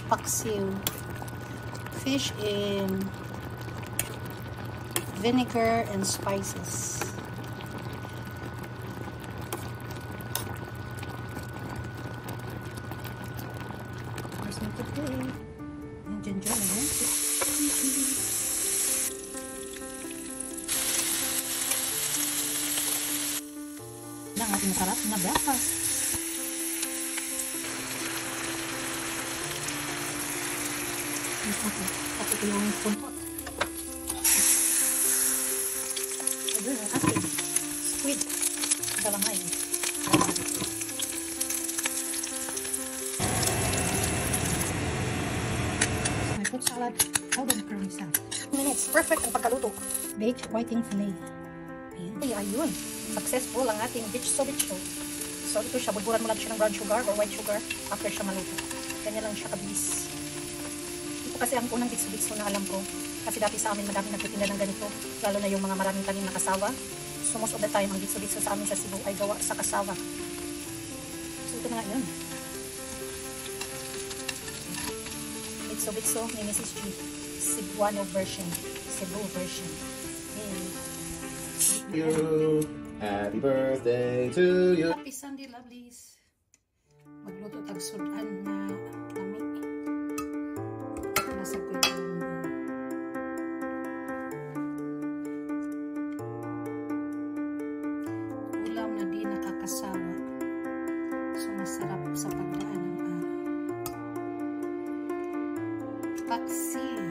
paksiw. Fish in vinegar and spices. There's no today. And ginger na. Ang ating sarap na breakfast. Tapos ito yung puntot. Ito yung ating squid. Dalamay. My fruit salad. How does it curry salad? 2 minutes. Perfect ang pagkaluto. Baked whiting fillet. Ayan. Ayun. Successful ang ating bitso. So ito siya. Buburan mo lang siya ng brown sugar or white sugar after siya maluto. Ganyan lang siya kabilis. Kasi ang unang bitso na alam ko, kasi dati sa amin madaming nagtitinda ng ganito, lalo na yung mga maraming tanim na kasawa. So most of the time, ang bitso sa amin sa Cebu ay gawa sa kasawa. So ito na nga yun. Bitso ni Mrs. G. Cebuano version. Cebu version. You. Happy birthday to you. Happy Sunday, lovelies. Magluto tag-sudan na lami. Nasa ko yung ulam na di nakakasawa. So masarap sa pagdaan ng araw. Paksiw.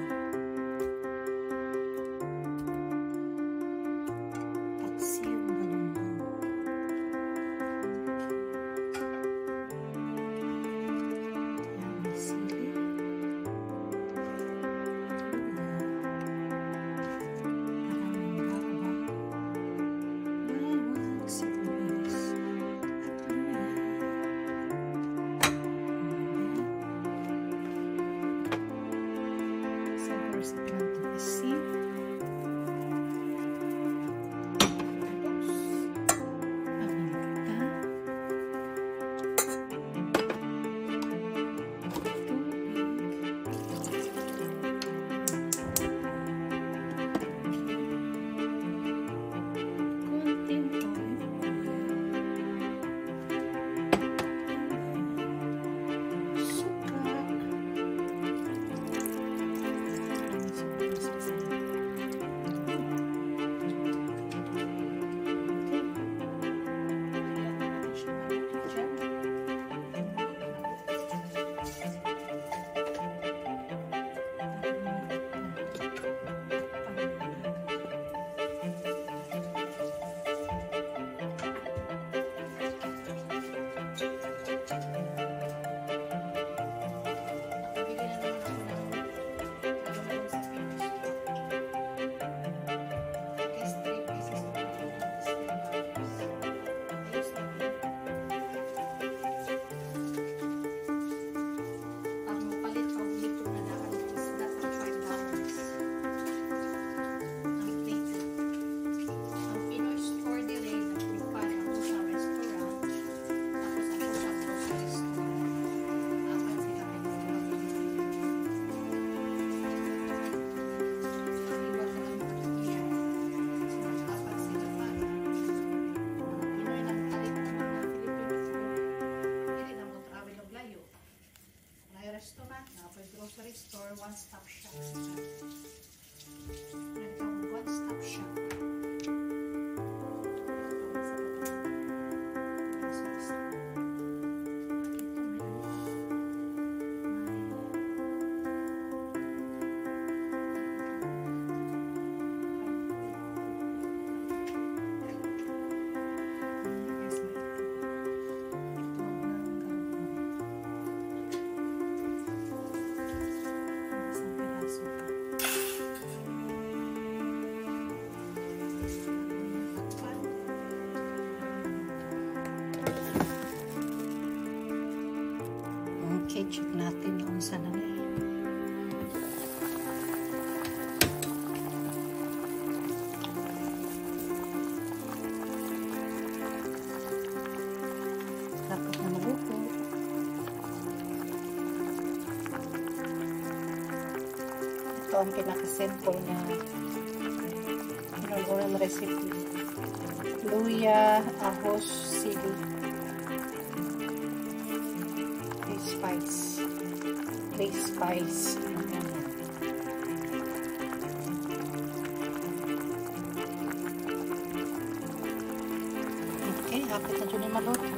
Grocery store, one-stop shop. One-stop shop. Ito ang pinaka-simple na oil recipe. Luya, ahos, sili. Base spice. Okay, hapit na dyan yung maluto.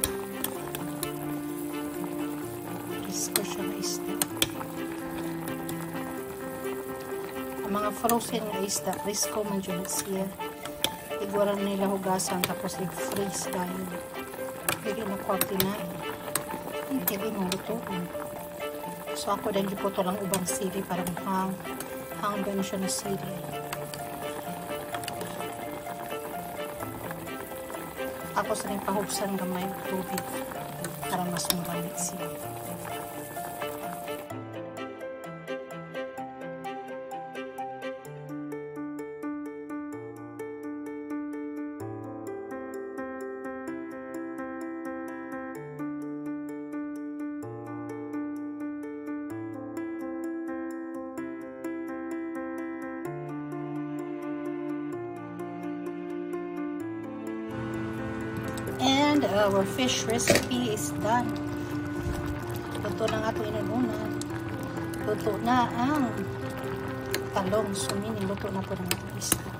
Risko siya na isda. Ang mga frozen na isda, risko man dyan siya. Iguaran nila hugasan tapos i-freeze dahil hindi na kwarti na hindi mo lutoon. So ako din po ito lang ubang sili para hang ba siya na sili. Ako sa rin pahubsan gamay tubig para mas maramit siya. And our fish recipe is done. Luto na nga ito inununan. Luto na ang talong. So, luto na po ng isda.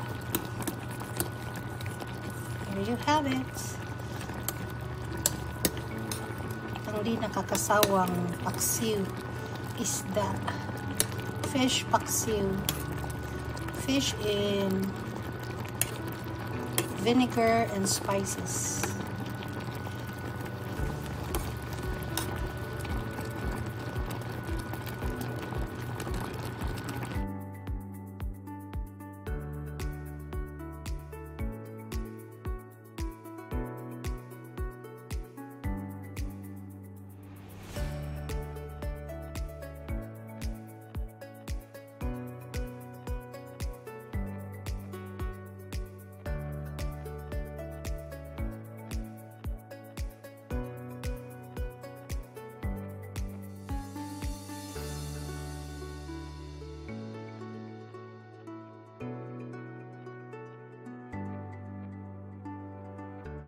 Here you have it. Ang di nakakasawang paksiw isda. Fish paksiw. Fish in vinegar and spices.